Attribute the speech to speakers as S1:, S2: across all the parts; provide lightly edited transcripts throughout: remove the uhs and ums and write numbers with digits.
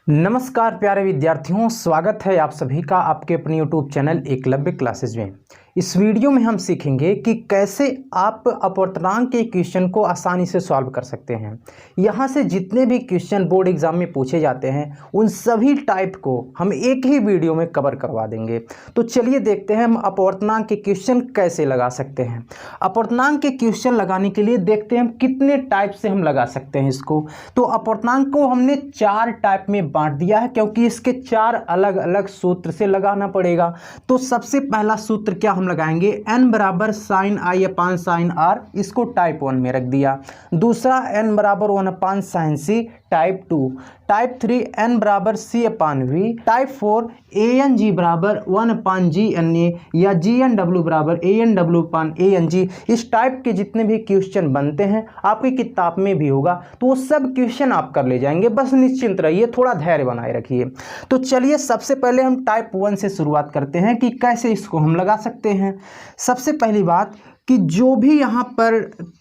S1: नमस्कार प्यारे विद्यार्थियों, स्वागत है आप सभी का आपके अपने YouTube चैनल एकलव्य क्लासेज में। इस वीडियो में हम सीखेंगे कि कैसे आप अपवर्तनांक के क्वेश्चन को आसानी से सॉल्व कर सकते हैं। यहाँ से जितने भी क्वेश्चन बोर्ड एग्जाम में पूछे जाते हैं उन सभी टाइप को हम एक ही वीडियो में कवर करवा देंगे। तो चलिए देखते हैं हम अपवर्तनांक के क्वेश्चन कैसे लगा सकते हैं। अपवर्तनांक के क्वेश्चन लगाने के लिए देखते हैं हम कितने टाइप से हम लगा सकते हैं इसको। तो अपवर्तनांक को हमने 4 टाइप में बांट दिया है, क्योंकि इसके 4 अलग अलग सूत्र से लगाना पड़ेगा। तो सबसे पहला सूत्र क्या हम लगाएंगे, n बराबर sine I upon sine R, इसको टाइप 1 में रख दिया। दूसरा n बराबर 1 upon sine C, type 2। Type 3 n बराबर c upon V. Type 4 an g बराबर 1 अपान जी एन ए, या जी एन डब्ल्यू बराबर a n w upon a n g। इस टाइप के जितने भी क्वेश्चन बनते हैं आपकी किताब में भी होगा, तो वो सब क्वेश्चन आप कर ले जाएंगे। बस निश्चिंत रहिए, थोड़ा धैर्य बनाए रखिए। तो चलिए सबसे पहले हम टाइप 1 से शुरुआत करते हैं कि कैसे इसको हम लगा सकते हैं। सबसे पहली बात कि जो भी यहाँ पर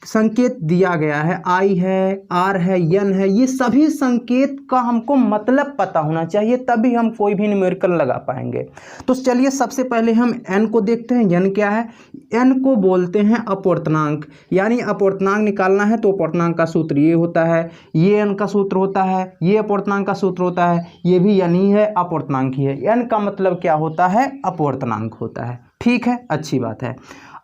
S1: संकेत दिया गया है, आई है, आर है, एन है, ये सभी संकेत का हमको मतलब पता होना चाहिए, तभी हम कोई भी न्यूमेरिकल लगा पाएंगे। तो चलिए सबसे पहले हम एन को देखते हैं। एन क्या है? एन को बोलते हैं अपवर्तनांक, यानी अपवर्तनांक निकालना है तो अपवर्तनांक का सूत्र ये होता है, ये एन का सूत्र होता है, ये अपवर्तनांक का सूत्र होता है, ये भी एन ही है, अपवर्तनांक ही है। एन का मतलब क्या होता है? अपवर्तनांक होता है। ठीक है, अच्छी बात है।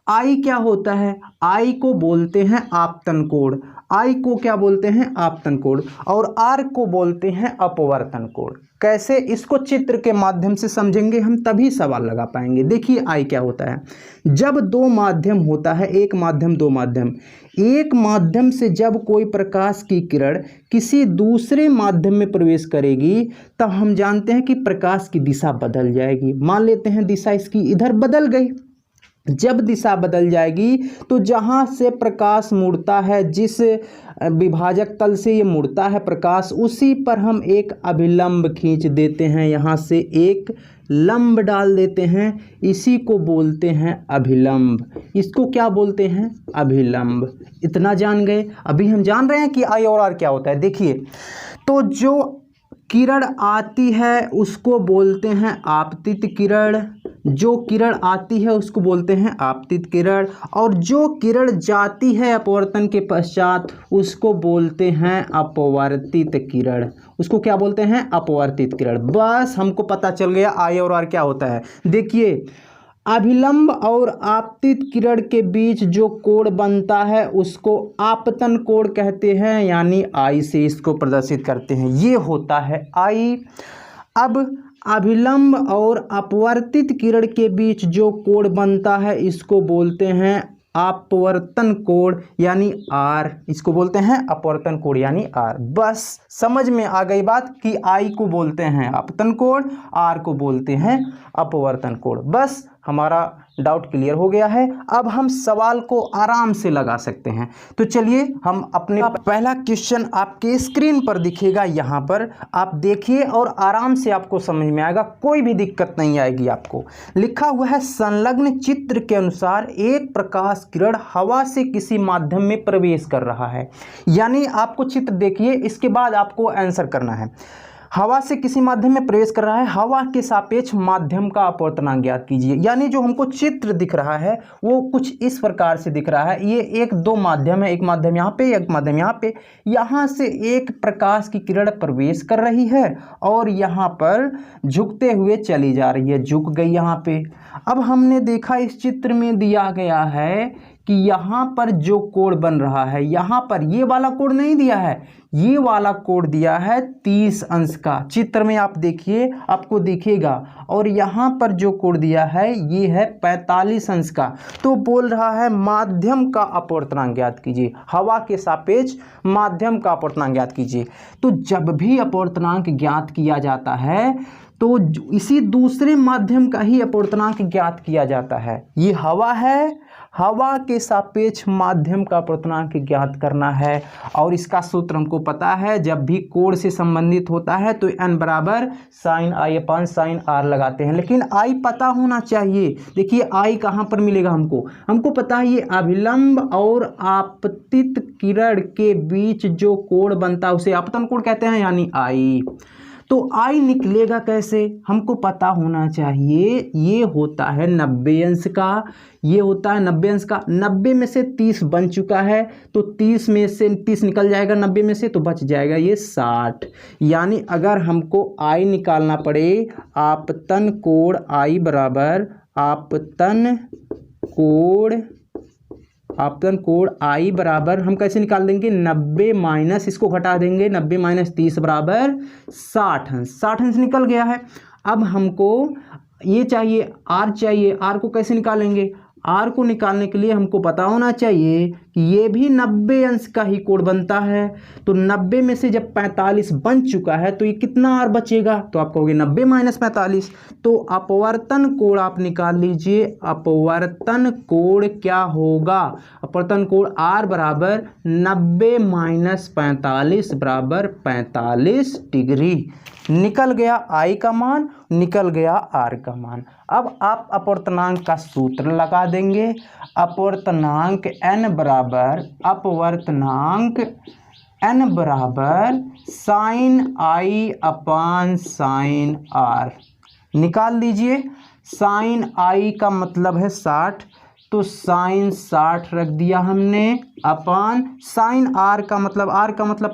S1: आई क्या होता है? आई को बोलते हैं आपतन कोण। आई को क्या बोलते हैं? आपतन कोण। और आर को बोलते हैं अपवर्तन कोण। कैसे? इसको चित्र के माध्यम से समझेंगे हम, तभी सवाल लगा पाएंगे। देखिए आई क्या होता है, जब दो माध्यम होता है, एक माध्यम दो माध्यम, एक माध्यम से जब कोई प्रकाश की किरण किसी दूसरे माध्यम में प्रवेश करेगी तब हम जानते हैं कि प्रकाश की दिशा बदल जाएगी। मान लेते हैं दिशा इसकी इधर बदल गई। जब दिशा बदल जाएगी तो जहाँ से प्रकाश मुड़ता है, जिस विभाजक तल से ये मुड़ता है प्रकाश, उसी पर हम एक अभिलंब खींच देते हैं, यहाँ से एक लंब डाल देते हैं। इसी को बोलते हैं अभिलंब। इसको क्या बोलते हैं? अभिलंब। इतना जान गए। अभी हम जान रहे हैं कि आई और आर क्या होता है। देखिए, तो जो किरण आती है उसको बोलते हैं आपतित किरण, जो किरण आती है उसको बोलते हैं आपतित किरण, और जो किरण जाती है अपवर्तन के पश्चात उसको बोलते हैं अपवर्तित किरण। उसको क्या बोलते हैं? अपवर्तित किरण। बस हमको पता चल गया आई और आर क्या होता है। देखिए, अभिलंब और आपतित किरण के बीच जो कोण बनता है उसको आपतन कोण कहते हैं, यानी आई से इसको प्रदर्शित करते हैं। ये होता है आई। अब अभिलंब और अपवर्तित किरण के बीच जो कोण बनता है इसको बोलते हैं अपवर्तन कोण, यानी आर। इसको बोलते हैं अपवर्तन कोण, यानी आर। बस समझ में आ गई बात कि आई को बोलते हैं आपतन कोण, आर को बोलते हैं अपवर्तन कोण। बस हमारा डाउट क्लियर हो गया है। अब हम सवाल को आराम से लगा सकते हैं। तो चलिए हम अपने पहला क्वेश्चन आपके स्क्रीन पर दिखेगा, यहाँ पर आप देखिए और आराम से आपको समझ में आएगा, कोई भी दिक्कत नहीं आएगी आपको। लिखा हुआ है, संलग्न चित्र के अनुसार एक प्रकाश किरण हवा से किसी माध्यम में प्रवेश कर रहा है। यानी आपको चित्र देखिए, इसके बाद आपको आंसर करना है। हवा से किसी माध्यम में प्रवेश कर रहा है, हवा के सापेक्ष माध्यम का अपवर्तनांक ज्ञात कीजिए। यानी जो हमको चित्र दिख रहा है वो कुछ इस प्रकार से दिख रहा है। ये एक दो माध्यम है, एक माध्यम यहाँ पे, एक माध्यम यहाँ पे। यहाँ से एक प्रकाश की किरण प्रवेश कर रही है और यहाँ पर झुकते हुए चली जा रही है, झुक गई यहाँ पे। अब हमने देखा इस चित्र में दिया गया है कि यहाँ पर जो कोण बन रहा है, यहाँ पर ये वाला कोण नहीं दिया है, ये वाला कोण दिया है 30 अंश का। चित्र में आप देखिए, आपको दिखेगा। और यहाँ पर जो कोण दिया है ये है 45 अंश का। तो बोल रहा है माध्यम का अपवर्तनांक ज्ञात कीजिए, हवा के सापेक्ष माध्यम का अपवर्तनांक ज्ञात कीजिए। तो जब भी अपवर्तनांक ज्ञात किया जाता है तो इसी दूसरे माध्यम का ही अपवर्तनांक ज्ञात किया जाता है। ये हवा है, हवा के सापेक्ष माध्यम का अपवर्तनांक ज्ञात करना है। और इसका सूत्र हमको पता है, जब भी कोण से संबंधित होता है तो n बराबर sine I upon sine R लगाते हैं। लेकिन आई पता होना चाहिए। देखिए आई कहाँ पर मिलेगा हमको पता है, ये अभिलंब और आपतित किरण के बीच जो कोण बनता है उसे आपतन कोण कहते हैं, यानी आई। तो आई निकलेगा कैसे, हमको पता होना चाहिए। ये होता है 90 अंश का, ये होता है 90 अंश का। 90 में से 30 बन चुका है, तो 30 में से 30 निकल जाएगा 90 में से, तो बच जाएगा ये 60। यानी अगर हमको आई निकालना पड़े, आपतन कोण आई बराबर आपतन कोण आई बराबर हम कैसे निकाल देंगे, 90 माइनस इसको घटा देंगे, 90 माइनस 30 बराबर 60 अंश। 60 अंश निकल गया है। अब हमको ये चाहिए, आर चाहिए। आर को कैसे निकालेंगे, आर को निकालने के लिए हमको पता होना चाहिए कि ये भी 90 अंश का ही कोण बनता है। तो 90 में से जब 45 बन चुका है तो ये कितना आर बचेगा, तो आप कहोगे 90 माइनस 45। तो अपवर्तन कोण आप निकाल लीजिए। अपवर्तन कोण क्या होगा, अपवर्तन कोण आर बराबर 90 माइनस 45 बराबर 45 डिग्री। निकल गया आई का मान, निकल गया आर का मान। अब आप अपवर्तनांक का सूत्र लगा देंगे। अपवर्तनांक n बराबर sine I upon sine R. निकाल दीजिए। साइन आई का मतलब है 60, तो साइन 60 रख दिया हमने, अपान साइन आर का मतलब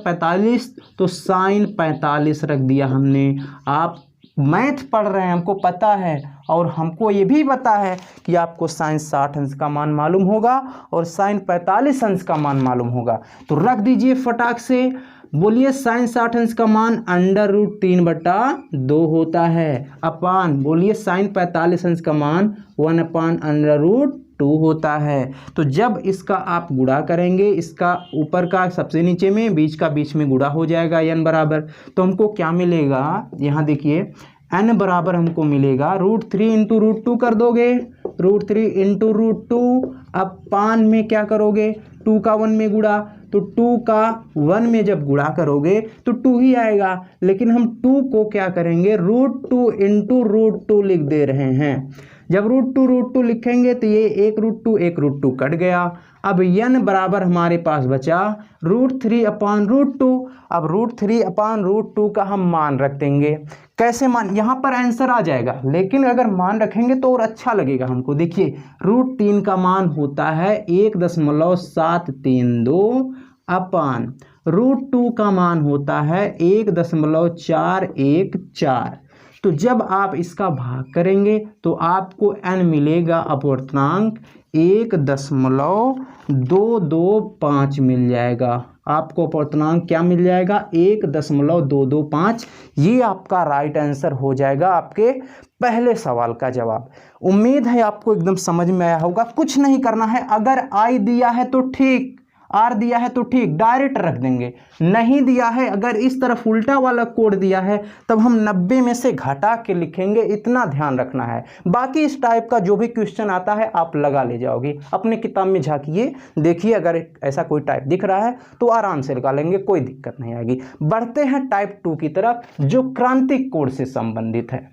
S1: 45, तो साइन 45 रख दिया हमने। आप मैथ पढ़ रहे हैं, हमको पता है, और हमको ये भी पता है कि आपको साइन 60 अंश का मान मालूम होगा और साइन 45 अंश का मान मालूम होगा। तो रख दीजिए फटाक से। बोलिए साइन 60 अंश का मान √3/2 होता है, अपान बोलिए साइन 45 अंश का मान 1/√2 होता है। तो जब इसका आप गुणा करेंगे, इसका ऊपर का सबसे नीचे में, बीच का बीच में गुणा हो जाएगा n बराबर। तो हमको क्या मिलेगा, यहाँ देखिए n बराबर हमको मिलेगा √3 × √2 कर दोगे, √3 × √2। अब पान में क्या करोगे, 2 का 1 में गुणा, तो 2 का 1 में जब गुणा करोगे तो 2 ही आएगा, लेकिन हम 2 को क्या करेंगे, √2 × √2 लिख दे रहे हैं। जब √2 लिखेंगे तो ये एक √2 कट गया। अब n बराबर हमारे पास बचा √3/√2। अब √3/√2 का हम मान रख देंगे। कैसे मान, यहाँ पर आंसर आ जाएगा, लेकिन अगर मान रखेंगे तो और अच्छा लगेगा हमको। देखिए √3 का मान होता है 1.732 अपान √2 का मान होता है 1.414। तो जब आप इसका भाग करेंगे तो आपको n मिलेगा अपवर्तनांक 1.225 मिल जाएगा। आपको अपवर्तनांक क्या मिल जाएगा, 1.225। ये आपका राइट आंसर हो जाएगा आपके पहले सवाल का जवाब। उम्मीद है आपको एकदम समझ में आया होगा। कुछ नहीं करना है, अगर आई दिया है तो ठीक, आर दिया है तो ठीक, डायरेक्ट रख देंगे। नहीं दिया है, अगर इस तरफ उल्टा वाला कोड दिया है तब हम 90 में से घटा के लिखेंगे, इतना ध्यान रखना है। बाकी इस टाइप का जो भी क्वेश्चन आता है आप लगा ले जाओगे, अपने किताब में झांकिए, देखिए अगर ऐसा कोई टाइप दिख रहा है तो आराम से लगा लेंगे, कोई दिक्कत नहीं आएगी। बढ़ते हैं टाइप 2 की तरफ, जो क्रांतिक कोड से संबंधित है।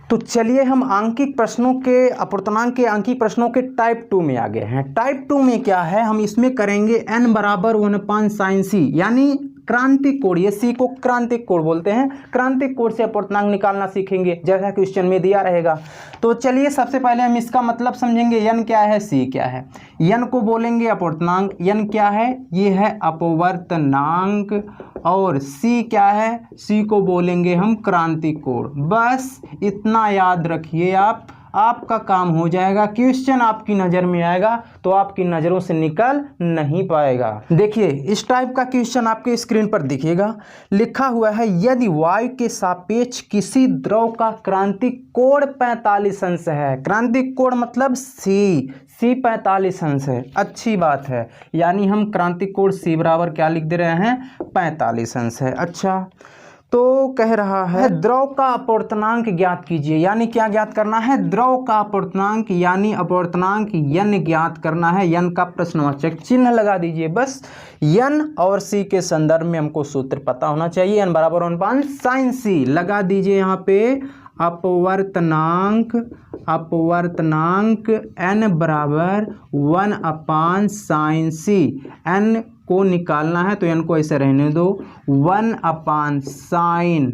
S1: तो चलिए हम आंकिक प्रश्नों के, अपवर्तनांक के आंकिक प्रश्नों के टाइप 2 में आ गए हैं। टाइप 2 में क्या है, हम इसमें करेंगे n बराबर 1/sin c, यानी क्रांतिक कोण। ये सी को क्रांतिक कोण बोलते हैं। क्रांतिक कोण से अपवर्तनांक निकालना सीखेंगे, जैसा क्वेश्चन में दिया रहेगा। तो चलिए सबसे पहले हम इसका मतलब समझेंगे। n क्या है, c क्या है। n को बोलेंगे अपवर्तनांक, n क्या है, ये है अपवर्तनांक, और c क्या है, c को बोलेंगे हम क्रांतिक कोण। बस इतना याद रखिए आप, आपका काम हो जाएगा। क्वेश्चन आपकी नज़र में आएगा तो आपकी नज़रों से निकल नहीं पाएगा। देखिए इस टाइप का क्वेश्चन आपके स्क्रीन पर दिखेगा, लिखा हुआ है यदि वायु के सापेक्ष किसी द्रव का क्रांतिक कोण 45 अंश है। क्रांतिक कोण मतलब सी 45 अंश है, अच्छी बात है। यानी हम क्रांतिक कोण सी बराबर क्या लिख दे रहे हैं, 45 अंश है। अच्छा, तो कह रहा है द्रव का अपवर्तनांक ज्ञात कीजिए, यानी क्या ज्ञात करना है, द्रव का अपवर्तनांक, यानी अपवर्तनांक n ज्ञात करना है। n का प्रश्नवाचक चिन्ह लगा दीजिए। बस n और c के संदर्भ में हमको सूत्र पता होना चाहिए। n बराबर 1/sin c लगा दीजिए। यहाँ पे अपवर्तनांक n बराबर 1/sin c। n को निकालना है तो n को ऐसे रहने दो, 1/sin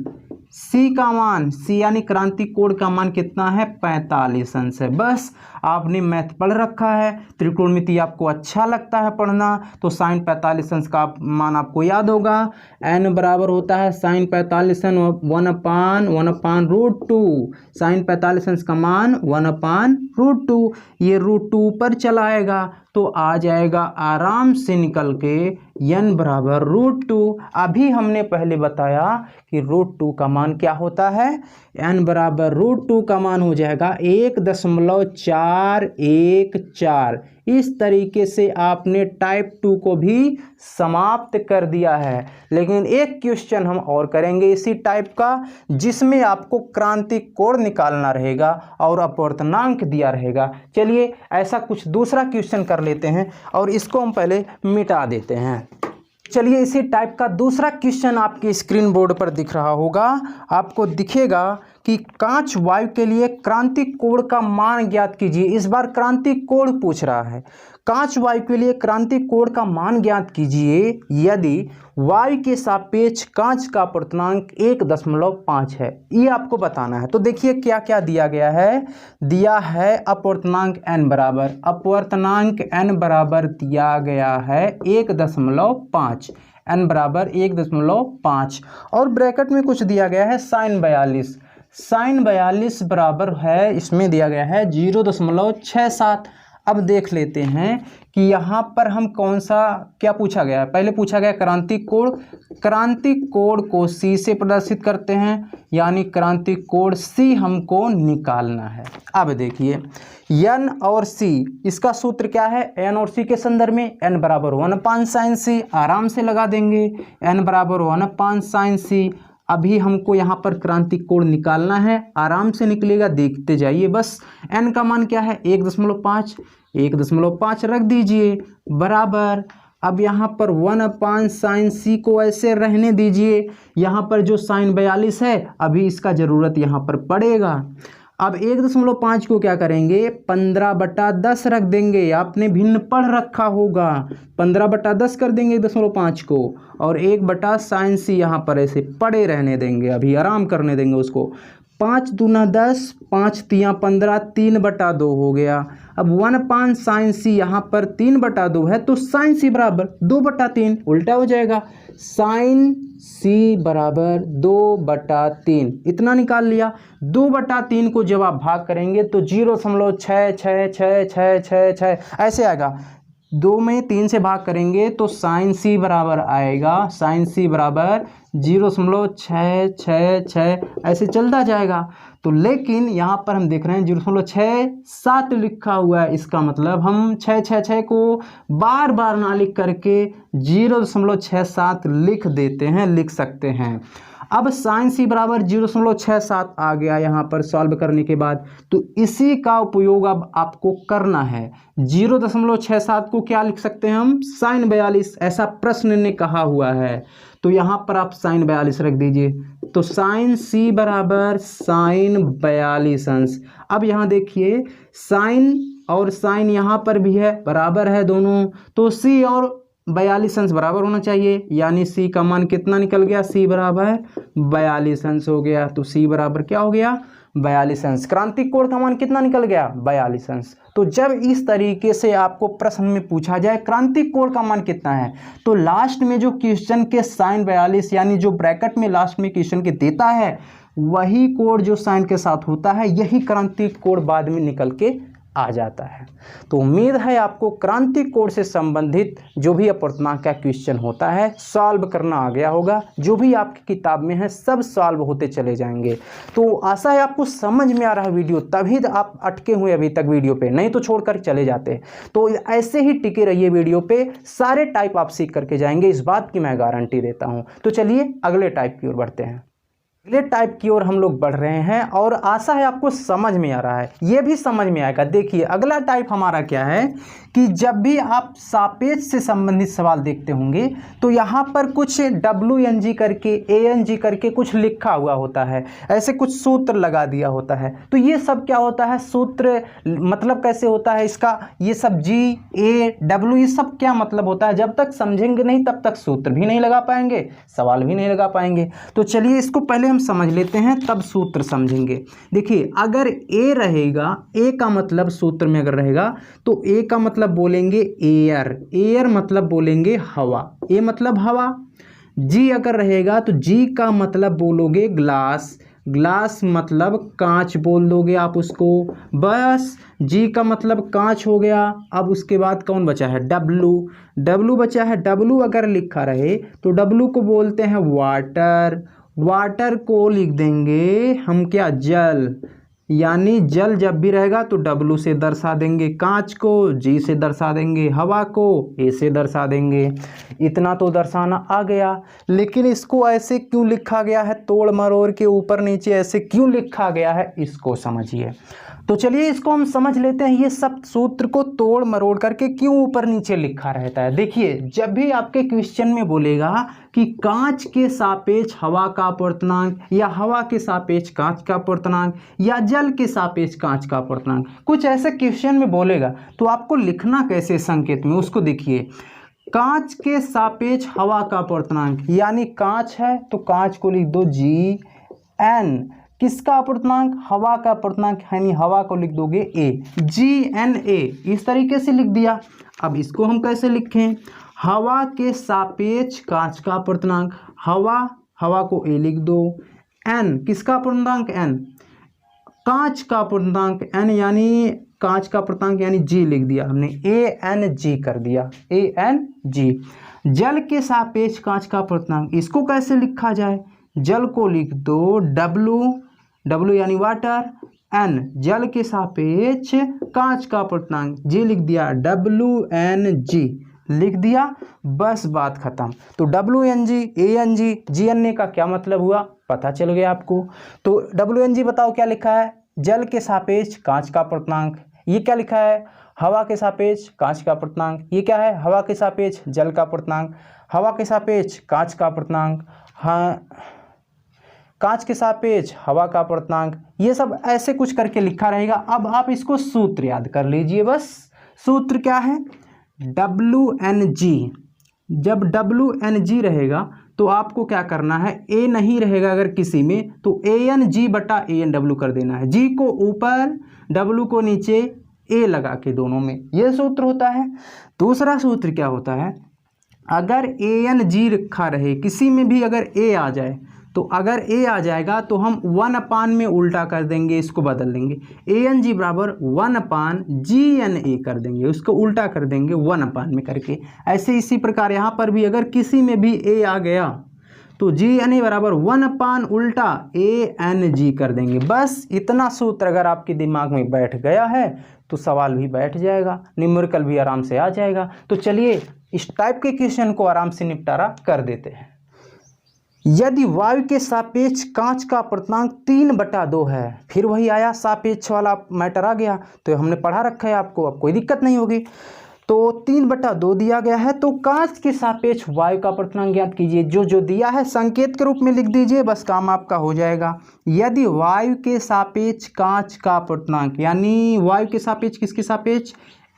S1: c का मान, c यानी क्रांति कोण का मान कितना है, 45 अंश है। बस आपने मैथ पढ़ रखा है, त्रिकोणमिति आपको अच्छा लगता है पढ़ना, तो साइन 45 अंश का मान आपको याद होगा। n बराबर होता है साइन 45 अंश 1/√2, साइन 45 अंश का मान 1/√2, ये √2 पर चला आएगा तो आ जाएगा आराम से निकल के n बराबर √2। अभी हमने पहले बताया कि √2 का मान क्या होता है, n बराबर √2 का मान हो जाएगा 1.414। इस तरीके से आपने टाइप 2 को भी समाप्त कर दिया है। लेकिन एक क्वेश्चन हम और करेंगे इसी टाइप का, जिसमें आपको क्रांति कोण निकालना रहेगा और अपवर्तनांक दिया रहेगा। चलिए ऐसा कुछ दूसरा क्वेश्चन कर लेते हैं और इसको हम पहले मिटा देते हैं। चलिए इसी टाइप का दूसरा क्वेश्चन आपके स्क्रीन बोर्ड पर दिख रहा होगा, आपको दिखेगा कि कांच वायु के लिए क्रांति कोण का मान ज्ञात कीजिए। इस बार क्रांति कोण पूछ रहा है, कांच वायु के लिए क्रांति कोण का मान ज्ञात कीजिए यदि वायु के सापेक्ष कांच का अपवर्तनांक 1.5 है, ये आपको बताना है। तो देखिए क्या क्या दिया गया है, दिया है अपवर्तनांक n बराबर, अपवर्तनांक n बराबर दिया गया है 1.5, n बराबर 1.5 और ब्रैकेट में कुछ दिया गया है साइन 42, साइन 42 बराबर है, इसमें दिया गया है 0.67। अब देख लेते हैं कि यहाँ पर हम कौन सा, क्या पूछा गया है, पहले पूछा गया क्रांति कोण, क्रांति कोण को C से प्रदर्शित करते हैं, यानी क्रांति कोण C हमको निकालना है। अब देखिए n और C, इसका सूत्र क्या है, n और C के संदर्भ में n बराबर 1/sin C, आराम से लगा देंगे, n बराबर 1/sin C। अभी हमको यहाँ पर क्रांति कोण निकालना है, आराम से निकलेगा, देखते जाइए। बस n का मान क्या है, 1.5 रख दीजिए बराबर, अब यहाँ पर 1/sin C को ऐसे रहने दीजिए। यहाँ पर जो साइन 42 है अभी इसका ज़रूरत यहाँ पर पड़ेगा। अब 1.5 को क्या करेंगे, 15/10 रख देंगे, आपने भिन्न पढ़ रखा होगा, 15/10 कर देंगे 1.5 को, और 1/sin C यहाँ पर ऐसे पड़े रहने देंगे, अभी आराम करने देंगे उसको। 5 दूना 10, 5 तियाँ 15, 3/2 हो गया। अब 1/sin C यहाँ पर 3/2 है तो sin C बराबर 2/3, उल्टा हो जाएगा, sin C बराबर 2/3, इतना निकाल लिया। 2/3 को जब आप भाग करेंगे तो 0.666666 ऐसे आएगा। 2 में 3 से भाग करेंगे तो sin C बराबर आएगा, sin C बराबर 0.666 ऐसे चलता जाएगा। तो लेकिन यहाँ पर हम देख रहे हैं 0.67 लिखा हुआ है, इसका मतलब हम 666 को बार बार ना लिख करके 0.67 लिख देते हैं, लिख सकते हैं। अब sin C बराबर 0.67 आ गया यहाँ पर सॉल्व करने के बाद, तो इसी का उपयोग अब आपको करना है। 0.67 को क्या लिख सकते हैं हम, साइन 42, ऐसा प्रश्न ने कहा हुआ है, तो यहाँ पर आप साइन 42 रख दीजिए। तो साइन C बराबर साइन 42 अंश। अब यहाँ देखिए साइन और साइन यहाँ पर भी है, बराबर है दोनों, तो C और 42 अंश बराबर होना चाहिए, यानी C का मान कितना निकल गया, C बराबर 42 अंश हो गया। तो C बराबर क्या हो गया, 42 अंश। क्रांति कोण का मान कितना निकल गया, 42 अंश। तो जब इस तरीके से आपको प्रश्न में पूछा जाए क्रांति कोण का मान कितना है, तो लास्ट में जो क्वेश्चन के साइन 42 यानी जो ब्रैकेट में लास्ट में क्वेश्चन के देता है वही कोण जो साइन के साथ होता है, यही क्रांति कोण बाद में निकल के आ जाता है। तो उम्मीद है आपको क्रांति कोण से संबंधित जो भी अपवर्तनांक का क्वेश्चन होता है सॉल्व करना आ गया होगा। जो भी आपकी किताब में है सब सॉल्व होते चले जाएंगे। तो आशा है आपको समझ में आ रहा है वीडियो, तभी आप अटके हुए अभी तक वीडियो पे, नहीं तो छोड़कर चले जाते। तो ऐसे ही टिके रहिए वीडियो पे, सारे टाइप आप सीख करके जाएंगे, इस बात की मैं गारंटी देता हूँ। तो चलिए अगले टाइप की ओर बढ़ते हैं। अगले टाइप की ओर हम लोग बढ़ रहे हैं और आशा है आपको समझ में आ रहा है, ये भी समझ में आएगा। देखिए अगला टाइप हमारा क्या है कि जब भी आप सापेक्ष से संबंधित सवाल देखते होंगे तो यहाँ पर कुछ WNG करके ANG करके कुछ लिखा हुआ होता है, ऐसे कुछ सूत्र लगा दिया होता है। तो ये सब क्या होता है, सूत्र मतलब कैसे होता है इसका, ये सब G A W ये सब क्या मतलब होता है, जब तक समझेंगे नहीं तब तक सूत्र भी नहीं लगा पाएंगे, सवाल भी नहीं लगा पाएंगे। तो चलिए इसको पहले हम समझ लेते हैं तब सूत्र समझेंगे। देखिए अगर A रहेगा, A का मतलब सूत्र में अगर रहेगा तो A का मतलब बोलेंगे एयर, एयर मतलब बोलेंगे हवा, A मतलब हवा। G अगर रहेगा तो G का मतलब बोलोगे ग्लास, ग्लास मतलब कांच बोल दोगे आप उसको, बस G का मतलब कांच हो गया। अब उसके बाद कौन बचा है, W, W बचा है। W अगर लिखा रहे तो W को बोलते हैं वाटर, वाटर को लिख देंगे हम क्या, जल, यानी जल जब भी रहेगा तो W से दर्शा देंगे, कांच को G से दर्शा देंगे, हवा को A से दर्शा देंगे। इतना तो दर्शाना आ गया, लेकिन इसको ऐसे क्यों लिखा गया है, तोड़ मरोड़ के ऊपर नीचे ऐसे क्यों लिखा गया है, इसको समझिए। तो चलिए इसको हम समझ लेते हैं, ये सब सूत्र को तोड़ मरोड़ करके क्यों ऊपर नीचे लिखा रहता है। देखिए जब भी आपके क्वेश्चन में बोलेगा कि कांच के सापेक्ष हवा का अपवर्तनांक, या हवा के सापेक्ष कांच का अपवर्तनांक, या जल के सापेक्ष कांच का अपवर्तनांक, कुछ ऐसे क्वेश्चन में बोलेगा तो आपको लिखना कैसे संकेत में, उसको देखिए। कांच के सापेक्ष हवा का अपवर्तनांक, यानी कांच है तो कांच को लिख दो GN, किसका अपवर्तनांक, हवा का अपवर्तनांक, यानी हवा को लिख दोगे A, GNA, इस तरीके से लिख दिया। अब इसको हम कैसे लिखें, हवा के सापेक्ष कांच का अपवर्तनांक, हवा, हवा को A लिख दो, N किसका अपवर्तनांक, N, कांच का अपवर्तनांक N, यानी कांच का अपवर्तनांक यानी G लिख दिया हमने, ANG कर दिया, ANG। जल के सापेक्ष कांच का अपवर्तनांक, इसको कैसे लिखा जाए, जल को लिख दो W यानी वाटर, N जल के सापेक्ष कांच का अपवर्तनांक, G लिख दिया WNG, लिख दिया, बस बात खत्म। तो WNG ANG GNA का क्या मतलब हुआ पता चल गया आपको। तो WNG बताओ क्या लिखा है, जल के सापेक्ष कांच का अपवर्तनांक, ये क्या लिखा है, हवा के सापेक्ष कांच का अपवर्तनांक, ये क्या है, हवा के सापेक्ष जल का अपवर्तनांक, हवा के सापेक्ष कांच का अपवर्तनांक, हाँ कांच के सापेक्ष हवा का अपवर्तनांक, ये सब ऐसे कुछ करके लिखा रहेगा। अब आप इसको सूत्र याद कर लीजिए, बस सूत्र क्या है, WNG। जब WNG रहेगा तो आपको क्या करना है, A नहीं रहेगा अगर किसी में तो ANG बटा ANW कर देना है, G को ऊपर W को नीचे A लगा के दोनों में, ये सूत्र होता है। दूसरा सूत्र क्या होता है, अगर ANG रखा रहे किसी में भी, अगर A आ जाए तो अगर A आ जाएगा तो हम 1/, में उल्टा कर देंगे, इसको बदल देंगे, ANG बराबर 1/, GNA कर देंगे, उसको उल्टा कर देंगे 1/, में करके। ऐसे इसी प्रकार यहाँ पर भी अगर किसी में भी A आ गया तो GNA बराबर 1/, उल्टा ANG कर देंगे। बस इतना सूत्र अगर आपके दिमाग में बैठ गया है तो सवाल भी बैठ जाएगा, न्यूमेरिकल भी आराम से आ जाएगा। तो चलिए इस टाइप के क्वेश्चन को आराम से निपटारा कर देते हैं। यदि वायु के सापेक्ष कांच का अपवर्तनांक 3/2 है, फिर वही आया सापेक्ष वाला मैटर आ गया, तो हमने पढ़ा रखा है आपको, अब कोई दिक्कत नहीं होगी। तो 3/2 दिया गया है, तो कांच के सापेक्ष वायु का अपवर्तनांक ज्ञात कीजिए। जो दिया है संकेत के रूप में लिख दीजिए, बस काम आपका हो जाएगा। यदि वायु के सापेक्ष कांच का अपवर्तनांक, यानी वायु के सापेक्ष किसके सापेक्ष,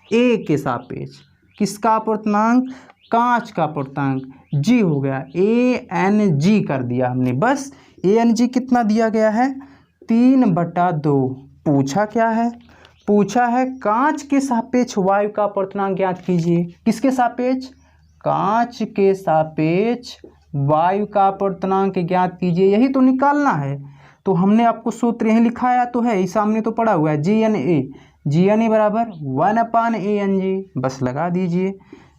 S1: A के सापेक्ष, किसका अपवर्तनांक, कांच का अपवर्तनांक, G हो गया, ANG कर दिया हमने, बस ANG कितना दिया गया है, 3/2। पूछा क्या है, पूछा है कांच के सापेक्ष वायु का अपवर्तनांक ज्ञात कीजिए। किसके सापेक्ष, कांच के सापेक्ष वायु का अपवर्तनांक ज्ञात कीजिए, यही तो निकालना है। तो हमने आपको सूत्र यहीं लिखाया तो है, इस सामने तो पड़ा हुआ है, GNA बराबर 1/ANG, बस लगा दीजिए,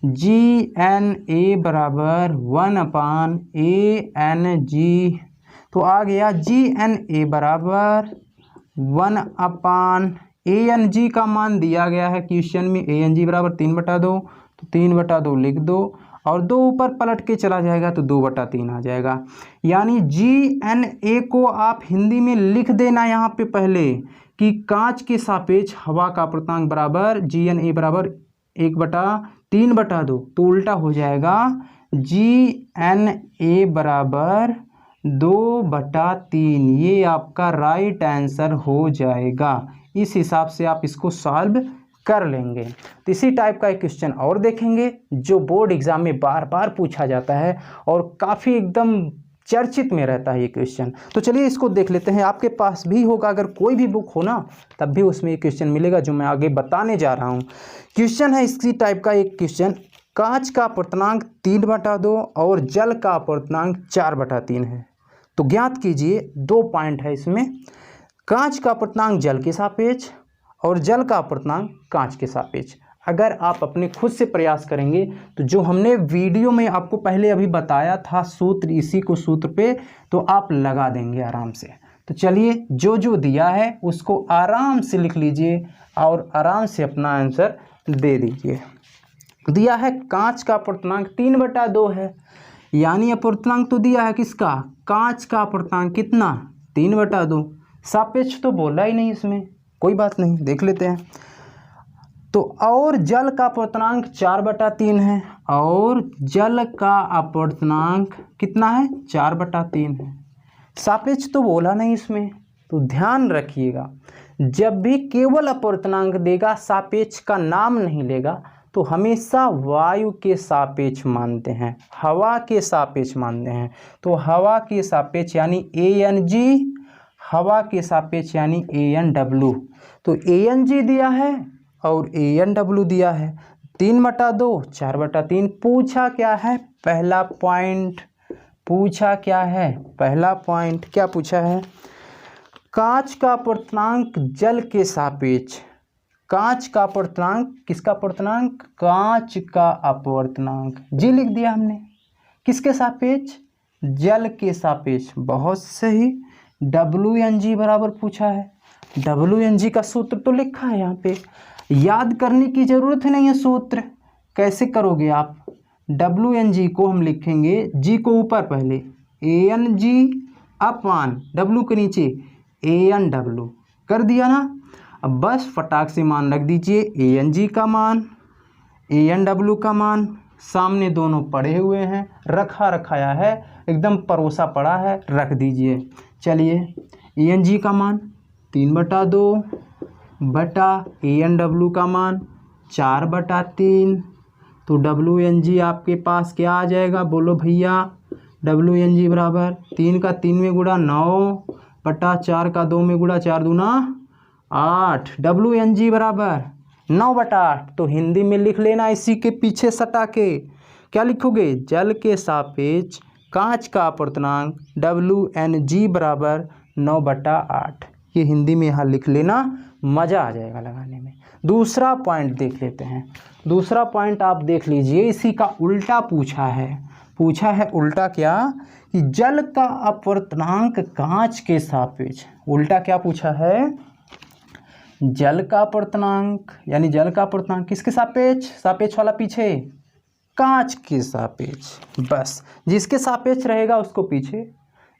S1: GNA बराबर 1/ANG। तो आ गया GNA बराबर 1/ANG का मान दिया गया है क्वेश्चन में, ANG बराबर 3/2, तो 3/2 लिख दो। और 2 ऊपर पलट के चला जाएगा तो 2/3 आ जाएगा। यानी GNA को आप हिंदी में लिख देना यहाँ पे पहले कि कांच के सापेक्ष हवा का अपर्तनांक बराबर GNA बराबर 1/3/2, तो उल्टा हो जाएगा GNA बराबर 2/3। ये आपका राइट आंसर हो जाएगा। इस हिसाब से आप इसको सॉल्व कर लेंगे। तो इसी टाइप का एक क्वेश्चन और देखेंगे जो बोर्ड एग्जाम में बार बार पूछा जाता है और काफ़ी एकदम चर्चित में रहता है ये क्वेश्चन। तो चलिए इसको देख लेते हैं। आपके पास भी होगा, अगर कोई भी बुक हो ना तब भी उसमें ये क्वेश्चन मिलेगा जो मैं आगे बताने जा रहा हूँ। क्वेश्चन है इसी टाइप का एक क्वेश्चन, कांच का अपर्तनांक 3/2 और जल का अपर्तनांक 4/3 है। तो ज्ञात कीजिए, 2 पॉइंट है इसमें, कांच का अपर्तनांक जल के सापेक्ष और जल का अपर्तनांक कांच के सापेक्ष। अगर आप अपने खुद से प्रयास करेंगे तो जो हमने वीडियो में आपको पहले अभी बताया था सूत्र, इसी को सूत्र पे तो आप लगा देंगे आराम से। तो चलिए जो जो दिया है उसको आराम से लिख लीजिए और आराम से अपना आंसर दे दीजिए। दिया है कांच का अपर्तनांक 3/2 है, यानी अपर्तनांक तो दिया है किसका, कांच का अपर्तनांक कितना 3/2। सापेक्ष तो बोला ही नहीं इसमें, कोई बात नहीं, देख लेते हैं। तो और जल का अपर्तनांक 4/3 है और जल का अपर्तनांक कितना है 4/3 है। सापेक्ष तो बोला नहीं इसमें, तो ध्यान रखिएगा जब भी केवल अपर्तनांक देगा सापेक्ष का नाम नहीं लेगा तो हमेशा वायु के सापेक्ष मानते हैं, हवा के सापेक्ष मानते हैं। तो हवा के सापेक्ष यानी ANG, हवा के सापेक्ष यानी ANW। तो ANG दिया है और ANW दिया है, 3/2 4/3। पूछा क्या है, पहला पॉइंट पूछा क्या है, पहला पॉइंट क्या पूछा है, कांच का अपर्तनांक जल के सापेक्ष। कांच का अपर्तनांक किसका अपर्तनांक, कांच का अपर्तनांक जी लिख दिया हमने, किसके सापेक्ष, जल के सापेक्ष। बहुत सही। WNG बराबर पूछा है, WNG का सूत्र तो लिखा है यहाँ पे, याद करने की जरूरत नहीं है सूत्र। कैसे करोगे आप, WNG को हम लिखेंगे, G को ऊपर पहले ANG अपान W के नीचे ANW, कर दिया ना। अब बस फटाक से मान रख दीजिए, ANG का मान ANW का मान, सामने दोनों पड़े हुए हैं, रखा रखाया है, एकदम परोसा पड़ा है, रख दीजिए। चलिए ANG का मान 3/2 बटा ANW का मान 4/3। तो WNG आपके पास क्या आ जाएगा, बोलो भैया। WNG बराबर 3 का 3 में गुणा 9 बटा 4 का 2 में गुणा 4 दूना 8। WNG बराबर 9/8। तो हिंदी में लिख लेना इसी के पीछे सटा के, क्या लिखोगे, जल के सापेक्ष कांच का अपर्तनांक WNG बराबर 9/8। ये हिंदी में यहाँ लिख लेना, मज़ा आ जाएगा लगाने में। दूसरा पॉइंट देख लेते हैं। दूसरा पॉइंट आप देख लीजिए, इसी का उल्टा पूछा है। पूछा है उल्टा क्या, कि जल का अपर्तनांक कांच के सापेक्ष। उल्टा क्या पूछा है, जल का अपर्तनांक यानी जल का अपर्तनांक किसके सापेक्ष, सापेक्ष वाला पीछे, कांच के सापेक्ष। बस जिसके सापेक्ष रहेगा उसको पीछे,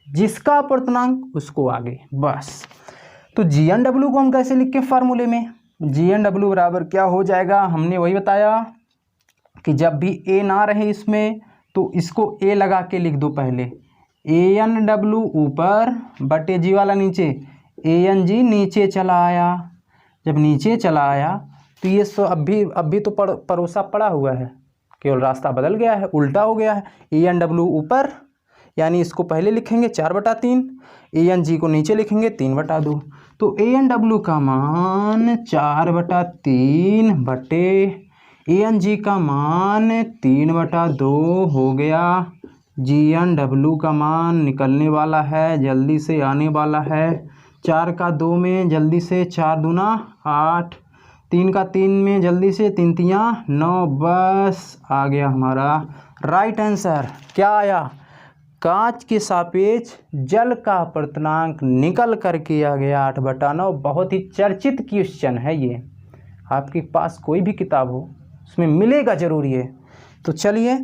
S1: जिसका अपर्तनांक उसको आगे, बस। तो GNW को हम कैसे लिखें फार्मूले में, GNW बराबर क्या हो जाएगा, हमने वही बताया कि जब भी A ना रहे इसमें तो इसको A लगा के लिख दो पहले, ANW ऊपर बटे G वाला नीचे, ANG नीचे चला आया। जब नीचे चला आया तो ये सो अब भी तो परोसा पड़ा हुआ है, केवल रास्ता बदल गया है, उल्टा हो गया है। ANW ऊपर यानी इसको पहले लिखेंगे 4/3, ANG को नीचे लिखेंगे 3/2। तो ANW का मान 4/3 बटे ANG का मान 3/2 हो गया। GNW का मान निकलने वाला है, जल्दी से आने वाला है। 4 का 2 में जल्दी से 4 दूना 8, 3 का 3 में जल्दी से 3 तियाँ 9, बस आ गया हमारा राइट आंसर। क्या आया, कांच के सापेक्ष जल का अपर्तनांक निकल करके आ गया 8/9। बहुत ही चर्चित क्वेश्चन है ये, आपके पास कोई भी किताब हो उसमें मिलेगा जरूर ये। तो चलिए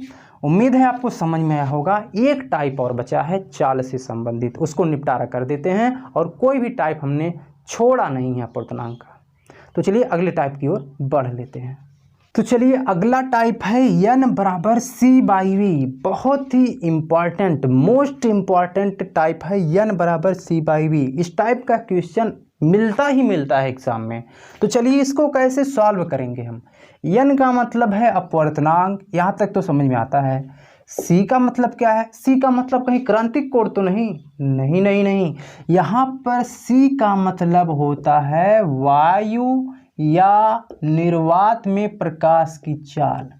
S1: उम्मीद है आपको समझ में आया होगा। एक टाइप और बचा है चाल से संबंधित, उसको निपटारा कर देते हैं और कोई भी टाइप हमने छोड़ा नहीं है अपूर्णांक का। तो चलिए अगले टाइप की ओर बढ़ लेते हैं। तो चलिए अगला टाइप है n बराबर c/v। बहुत ही इम्पॉर्टेंट, मोस्ट इम्पॉर्टेंट टाइप है n बराबर c/v। इस टाइप का क्वेश्चन मिलता ही मिलता है एग्जाम में। तो चलिए इसको कैसे सॉल्व करेंगे हम। n का मतलब है अपवर्तनांक, यहाँ तक तो समझ में आता है। c का मतलब क्या है, c का मतलब कहीं क्रांतिक कोण तो नहीं, नहीं नहीं नहीं, यहाँ पर c का मतलब होता है वायु या निर्वात में प्रकाश की चाल।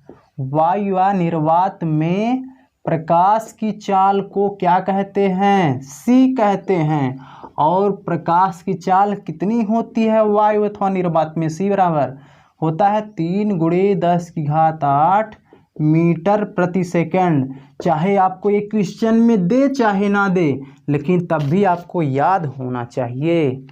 S1: वायु या निर्वात में प्रकाश की चाल को क्या कहते हैं, c कहते हैं। और प्रकाश की चाल कितनी होती है वायु अथवा निर्वात में, c बराबर होता है 3 × 10⁸ मीटर प्रति सेकंड। चाहे आपको ये क्वेश्चन में दे चाहे ना दे, लेकिन तब भी आपको याद होना चाहिए।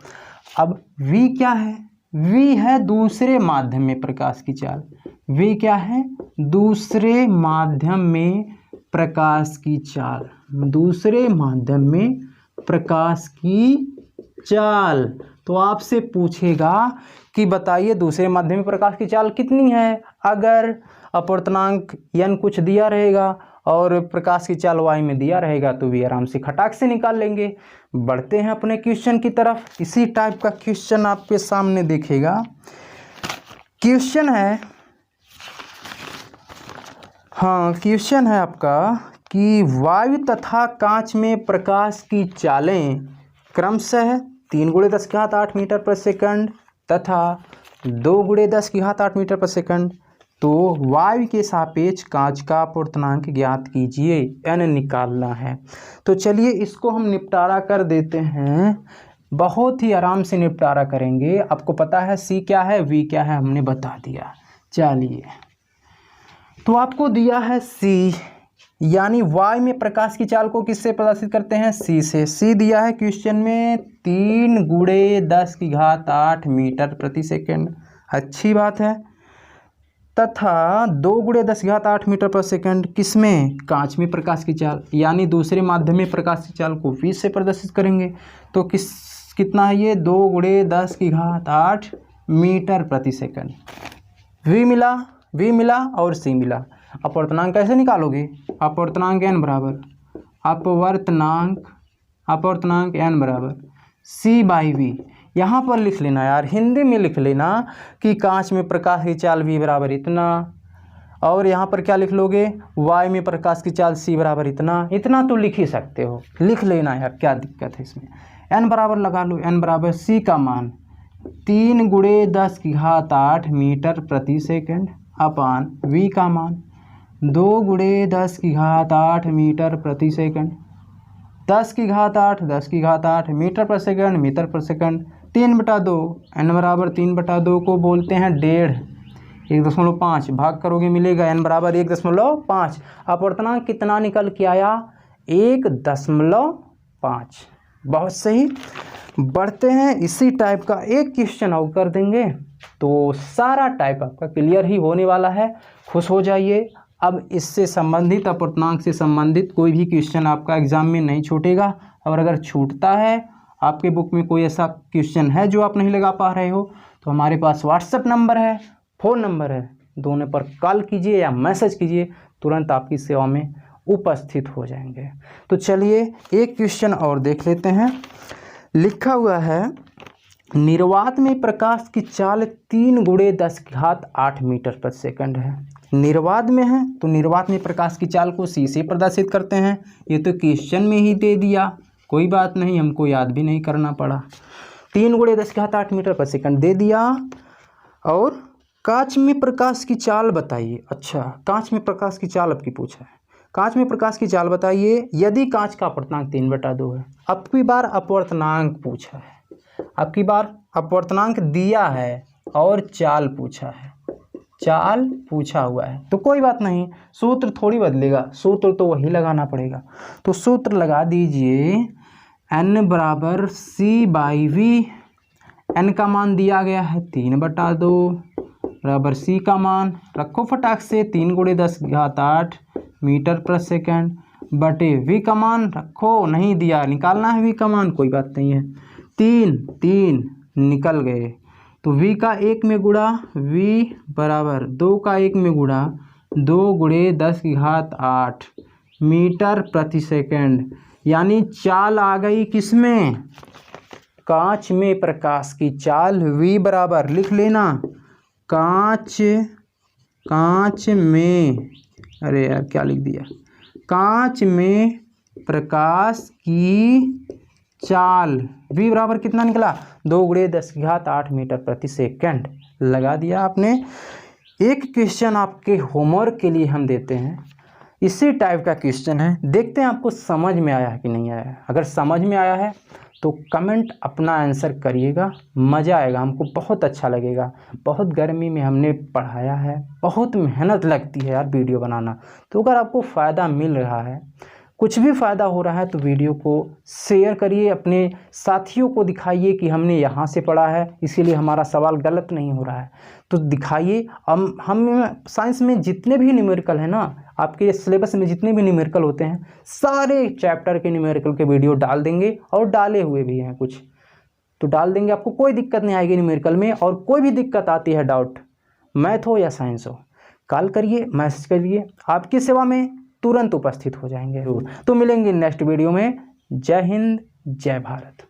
S1: अब v क्या है, v है दूसरे माध्यम में प्रकाश की चाल। v क्या है, दूसरे माध्यम में प्रकाश की चाल, दूसरे माध्यम में प्रकाश की चाल। तो आपसे पूछेगा कि बताइए दूसरे माध्यम में प्रकाश की चाल कितनी है। अगर अपवर्तनांक n कुछ दिया रहेगा और प्रकाश की चाल y में दिया रहेगा तो भी आराम से खटाक से निकाल लेंगे। बढ़ते हैं अपने क्वेश्चन की तरफ। इसी टाइप का क्वेश्चन आपके सामने देखेगा। क्वेश्चन है, हाँ क्वेश्चन है आपका कि वायु तथा कांच में प्रकाश की चालें क्रमशः 3 × 10⁸ मीटर पर सेकंड तथा 2 × 10⁸ मीटर पर सेकंड। तो वायु के सापेक्ष कांच का अपवर्तनांक ज्ञात कीजिए, n निकालना है। तो चलिए इसको हम निपटारा कर देते हैं, बहुत ही आराम से निपटारा करेंगे। आपको पता है c क्या है, v क्या है, हमने बता दिया। चलिए तो आपको दिया है c, यानी y में प्रकाश की चाल को किससे प्रदर्शित करते हैं, c से। c दिया है क्वेश्चन में 3 × 10⁸ मीटर प्रति सेकंड, अच्छी बात है। तथा 2 × 10⁸ मीटर पर सेकंड किसमें, कांच में प्रकाश की चाल, यानी दूसरे माध्यम में प्रकाश की चाल को v से प्रदर्शित करेंगे। तो कितना है ये, 2 × 10⁸ मीटर प्रति सेकंड। v मिला और c मिला। अपवर्तनांक कैसे निकालोगे, अपवर्तनांक n बराबर अपवर्तनांक n बराबर c/v। यहाँ पर लिख लेना यार, हिंदी में लिख लेना कि कांच में प्रकाश की चाल v बराबर इतना, और यहाँ पर क्या लिख लोगे, y में प्रकाश की चाल c बराबर इतना। इतना तो लिख ही सकते हो, लिख लेना यार, क्या दिक्कत है इसमें। n बराबर लगा लो, n बराबर c का मान 3 × 10⁸ मीटर प्रति सेकंड अपान v का मान 2 × 10⁸ मीटर प्रति सेकंड। 10⁸ मीटर पर सेकंड, मीटर पर सेकंड 3/2। n बराबर 3/2 को बोलते हैं 1.5, 1.5 भाग करोगे मिलेगा n बराबर 1.5। अपवर्तनांक कितना निकल के आया, 1.5। बहुत सही। बढ़ते हैं, इसी टाइप का एक क्वेश्चन और कर देंगे तो सारा टाइप आपका क्लियर ही होने वाला है, खुश हो जाइए। अब इससे संबंधित, अपवर्तनांक से संबंधित कोई भी क्वेश्चन आपका एग्जाम में नहीं छूटेगा। और अगर छूटता है, आपके बुक में कोई ऐसा क्वेश्चन है जो आप नहीं लगा पा रहे हो, तो हमारे पास व्हाट्सएप नंबर है, फ़ोन नंबर है, दोनों पर कॉल कीजिए या मैसेज कीजिए, तुरंत आपकी सेवा में उपस्थित हो जाएंगे। तो चलिए एक क्वेश्चन और देख लेते हैं। लिखा हुआ है, निर्वात में प्रकाश की चाल 3 × 10⁸ मीटर पर सेकंड है। निर्वात में है तो निर्वात में प्रकाश की चाल को c से प्रदर्शित करते हैं। ये तो क्वेश्चन में ही दे दिया, कोई बात नहीं, हमको याद भी नहीं करना पड़ा। 3 × 10⁸ मीटर पर सेकंड दे दिया। और कांच में प्रकाश की चाल बताइए। अच्छा, कांच में प्रकाश की चाल आपकी पूछा है, कांच में प्रकाश की चाल बताइए यदि कांच का अपवर्तनांक 3/2 है। अब की बार अपवर्तनांक पूछा है, अब की बार अपवर्तनांक दिया है और चाल पूछा है, चाल पूछा हुआ है, तो कोई बात नहीं, सूत्र थोड़ी बदलेगा, सूत्र तो वही लगाना पड़ेगा। तो सूत्र लगा दीजिए, n बराबर c/v। n का मान दिया गया है 3/2 बराबर c का मान रखो फटाक से 3 × 10⁸ मीटर पर सेकेंड बटे वी का मान रखो, नहीं दिया, निकालना है वी का मान, कोई बात नहीं है। 3 निकल गए, तो वी का 1 में गुणा, वी बराबर 2 का 1 में गुणा, 2 गुणे 10 की घात 8 मीटर प्रति सेकेंड, यानी चाल आ गई किसमें, कांच में प्रकाश की चाल। v बराबर लिख लेना, कांच में, अरे यार क्या लिख दिया, कांच में प्रकाश की चाल, v बराबर कितना निकला, 2 गुणे 10 की घात 8 मीटर प्रति सेकेंड। लगा दिया आपने। एक क्वेश्चन आपके होमवर्क के लिए हम देते हैं, इसी टाइप का क्वेश्चन है, देखते हैं आपको समझ में आया है कि नहीं आया है। अगर समझ में आया है तो कमेंट अपना आंसर करिएगा, मज़ा आएगा, हमको बहुत अच्छा लगेगा। बहुत गर्मी में हमने पढ़ाया है, बहुत मेहनत लगती है यार वीडियो बनाना, तो अगर आपको फ़ायदा मिल रहा है, कुछ भी फ़ायदा हो रहा है तो वीडियो को शेयर करिए, अपने साथियों को दिखाइए कि हमने यहाँ से पढ़ा है, इसीलिए हमारा सवाल गलत नहीं हो रहा है, तो दिखाइए। हम साइंस में जितने भी न्यूमेरिकल है ना, आपके सिलेबस में जितने भी न्यूमेरिकल होते हैं, सारे चैप्टर के न्यूमेरिकल के वीडियो डाल देंगे, और डाले हुए भी हैं कुछ, तो डाल देंगे, आपको कोई दिक्कत नहीं आएगी न्यूमेरिकल में। और कोई भी दिक्कत आती है, डाउट, मैथ हो या साइंस हो, कॉल करिए, मैसेज करिए, आपकी सेवा में तुरंत उपस्थित हो जाएंगे। तो मिलेंगे नेक्स्ट वीडियो में। जय हिंद, जय भारत।